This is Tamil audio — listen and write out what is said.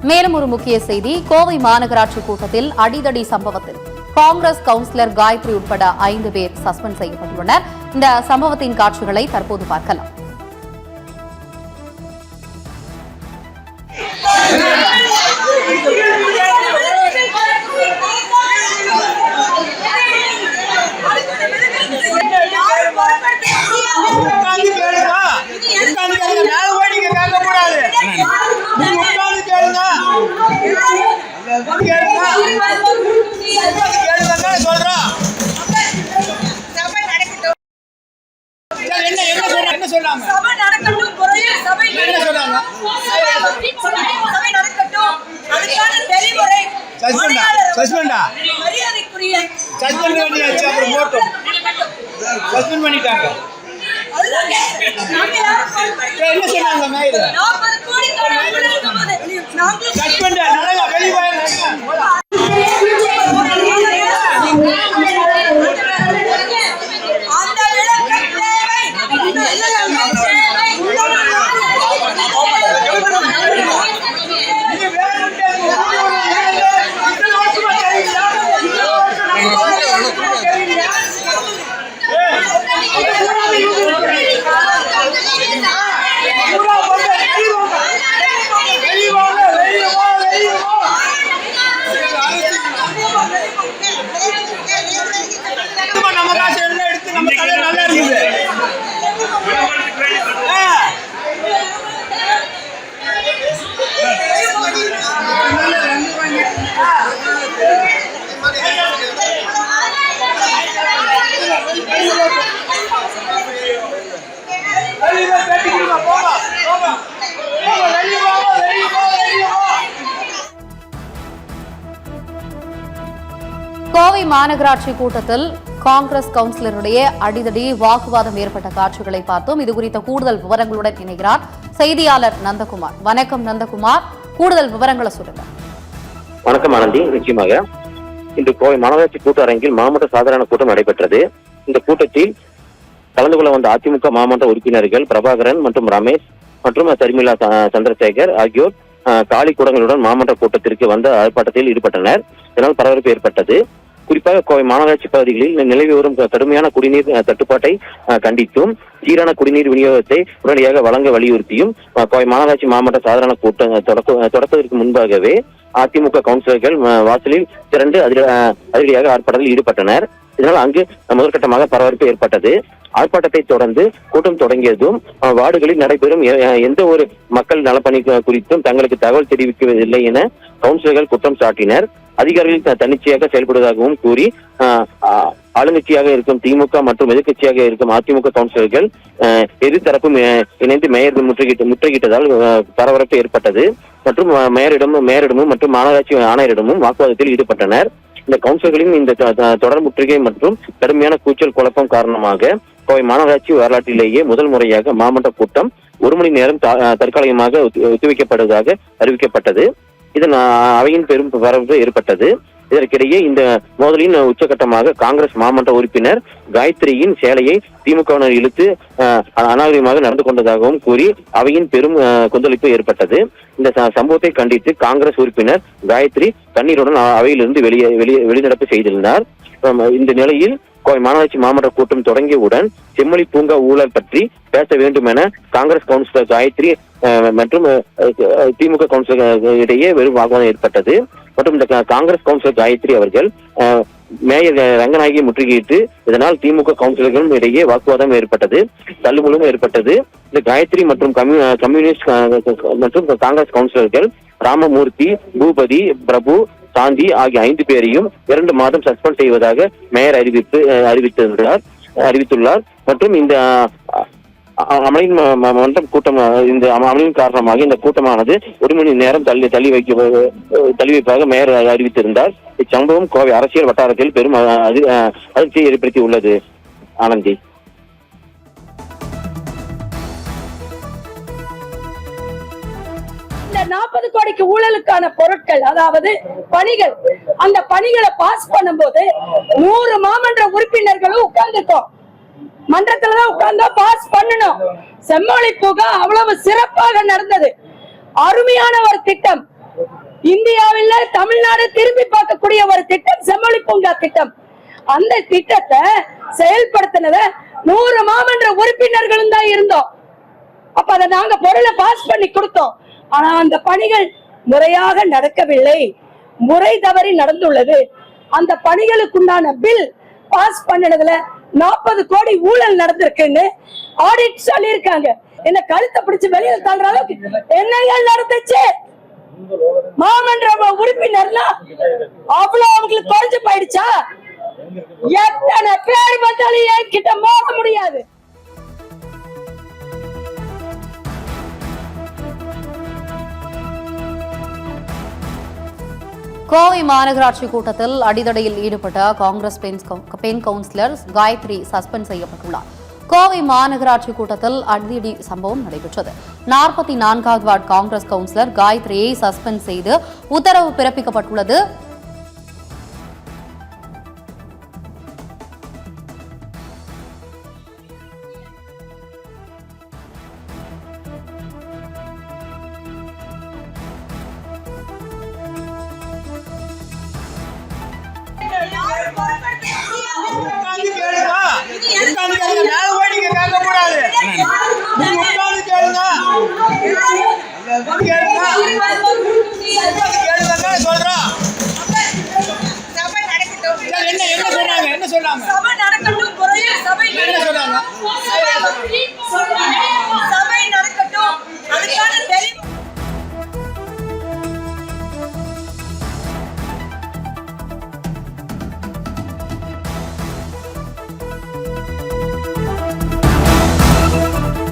மேலும் ஒரு முக்கிய செய்தி, கோவை மாநகராட்சி கூட்டத்தில் அடிதடி சம்பவத்தில் காங்கிரஸ் கவுன்சிலர் காயத்ரி உட்பட 5 பேர் சஸ்பெண்ட் செய்யப்பட்டுள்ளனர். இந்த சம்பவத்தின் காட்சிகளை தற்போது பார்க்கலாம். கோவை மாநகராட்சி கூட்டத்தில் காங்கிரஸ் கவுன்சிலருடைய அடிதடி வாக்குவாதம் ஏற்பட்ட காட்சிகளை பார்த்தோம். இது குறித்த கூடுதல் விவரங்களுடன் இணைகிறார் செய்தியாளர் நந்தகுமார். வணக்கம் நந்தகுமார், கூடுதல் விவரங்களை சொல்லுங்க. வணக்கம் ஆனந்தி. நிச்சயமாக இன்று கோவை மாநகராட்சி கூட்ட அரங்கில் மாமன்ற சாதாரண கூட்டம் நடைபெற்றது. இந்த கூட்டத்தில் கலந்து கொள்ள வந்த அதிமுக மாமன்ற உறுப்பினர்கள் பிரபாகரன் மற்றும் ரமேஷ் மற்றும் தர்மிளா சந்திரசேகர் ஆகியோர் காலி கூடங்களுடன் மாமன்ற கூட்டத்திற்கு வந்த ஆர்ப்பாட்டத்தில் ஈடுபட்டனர். இதனால் பரபரப்பு ஏற்பட்டது. குறிப்பாக கோவை மாநகராட்சி பகுதிகளில் நிலவி வரும் கடுமையான குடிநீர் தட்டுப்பாட்டை கண்டித்தும் சீரான குடிநீர் விநியோகத்தை உடனடியாக வழங்க வலியுறுத்தியும் கோவை மாநகராட்சி மாமன்ற சாதாரண கூட்டம் தொடக்கத்திற்கு முன்பாகவே அதிமுக கவுன்சிலர்கள் வாசலில் திரண்டு அதிரடியாக ஆர்ப்பாட்டத்தில் ஈடுபட்டனர். இதனால் அங்கு முதற்கட்டமாக பரபரப்பு ஏற்பட்டது. ஆர்ப்பாட்டத்தை தொடர்ந்து கூட்டம் தொடங்கியதும் வார்டுகளில் நடைபெறும் எந்த ஒரு மக்கள் நலப்பணி குறித்தும் தங்களுக்கு தகவல் தெரிவிக்கவில்லை என கவுன்சிலர்கள் குற்றம் சாட்டினர். அதிகாரிகள் தன்னிச்சையாக செயல்படுவதாகவும் கூறி ஆளுங்கட்சியாக இருக்கும் திமுக மற்றும் எதிர்கட்சியாக இருக்கும் அதிமுக கவுன்சிலர்கள் எதிர்த்தரப்பும் இணைந்து மேயர் முற்றுகிட்டதால் பரபரப்பு ஏற்பட்டது. மற்றும் மேயரிடமும் மற்றும் மாநகராட்சி ஆணையரிடமும் வாக்குவாதத்தில் ஈடுபட்டனர். இந்த கவுன்சிலர்களின் இந்த தொடர் முற்றுகை மற்றும் கடுமையான கூச்சல் குழப்பம் காரணமாக கோவை மாநகராட்சி வரலாற்றிலேயே முதல் முறையாக மாமன்ற கூட்டம் 1 மணி நேரம் தற்காலிகமாக ஒத்திவைக்கப்படுவதாக அறிவிக்கப்பட்டது. இதன் அவையின் பெரும் பரபரப்பு ஏற்பட்டது. இதற்கிடையே இந்த மோதலின் உச்சகட்டமாக காங்கிரஸ் மாமன்ற உறுப்பினர் காயத்ரியின் சேலையை திமுகவினர் இழுத்து அநாகரிகமாக நடந்து கொண்டதாகவும் கூறி அவையின் பெரும் கொந்தளிப்பு ஏற்பட்டது. இந்த சம்பவத்தை கண்டித்து காங்கிரஸ் உறுப்பினர் காயத்ரி கண்ணீருடன் அவையிலிருந்து வெளிநடப்பு செய்திருந்தார். இந்த நிலையில் கோவை மாநகராட்சி மாமன்ற கூட்டம் தொடங்கியவுடன் செம்மொழி பூங்கா ஊழல் பற்றி பேச வேண்டும் என காங்கிரஸ் கவுன்சிலர் காயத்ரி மற்றும் திமுக கவுன்சிலர் இடையே வெறும் வாக்குவாதம் ஏற்பட்டது. மற்றும் இந்த காங்கிரஸ் கவுன்சிலர் காயத்ரி அவர்கள் மேயர் ரங்கநாயகி முற்றுகையிட்டு இதனால் திமுக கவுன்சிலர்களும் இடையே வாக்குவாதம் ஏற்பட்டது, தள்ளுமுள்ளும் ஏற்பட்டது. இந்த காயத்ரி மற்றும் கம்யூனிஸ்ட் மற்றும் காங்கிரஸ் கவுன்சிலர்கள் ராமமூர்த்தி, பூபதி, பிரபு, சாந்தி ஆகிய 5 பேரையும் 2 மாதம் சஸ்பெண்ட் செய்வதாக மேயர் அறிவித்துள்ளார். மற்றும் இந்த அமளியின் மன்றம் கூட்டம் இந்த அமளியின் காரணமாக இந்த கூட்டமானது 1 மணி நேரம் தள்ளி வைப்பதாக மேயர் அறிவித்திருந்தார். இச்சம்பவம் கோவை அரசியல் வட்டாரத்தில் பெரும் அதிர்ச்சியை ஏற்படுத்தி உள்ளது. ஆனந்தி. இந்த 40 கோடிக்கு ஊழலுக்கான பொருட்கள், அதாவது பணிகள், அந்த பணிகளை பாஸ் பண்ணும்போது 100 மாமன்ற உறுப்பினர்களும் உட்கார்ந்துட்டோம். மன்றத்துலதான் உட்கார்ந்தா பாஸ் பண்ணணும். செம்மொழி பூங்கா அவ்வளவு சிறப்பாக நடந்தது. அருமையான ஒரு திட்டம். தமிழ்நாடு திரும்பி பார்க்கக்கூடிய ஒரு திட்டம் செம்மொழி பூங்கா திட்டம். அந்த திட்டத்தை செயல்படுத்தினத 100 மாமன்ற உறுப்பினர்களும் தான் இருந்தோம். அப்ப அதை நாங்க பொருளை பாஸ் பண்ணி கொடுத்தோம். ஆனா அந்த பணிகள் முறையாக நடக்கவில்லை, முறை தவறி நடந்துள்ளது. அந்த பணிகளுக்குண்டான பில் பாஸ் பண்ணதுல 40 கோடி ஊழல் நடந்திருக்குன்னு ஆடிட் சொல்லியிருக்காங்க. என்ன கழுத்தை பிடிச்சு வெளியில தள்ளுற அளவுக்கு என்னங்க நடந்துச்சு? மாமன்ற உறுப்பினர்லாம் அவ்வளவு அவங்களுக்கு குறைஞ்சு போயிடுச்சா? எத்தனை பேர் வந்தாலும் என்கிட்ட மோத முடியாது. கோவை மாநகராட்சி கூட்டத்தில் அடிதடியில் ஈடுபட்ட காங்கிரஸ் பெண் கவுன்சிலர் காயத்ரி சஸ்பெண்ட் செய்யப்பட்டுள்ளார். கோவை மாநகராட்சி கூட்டத்தில் அடிதடி சம்பவம் நடைபெற்றது. 44வது வார்டு காங்கிரஸ் கவுன்சிலர் காயத்ரியை சஸ்பெண்ட் செய்து உத்தரவு பிறப்பிக்கப்பட்டுள்ளது. என்ன சொன்னாங்க?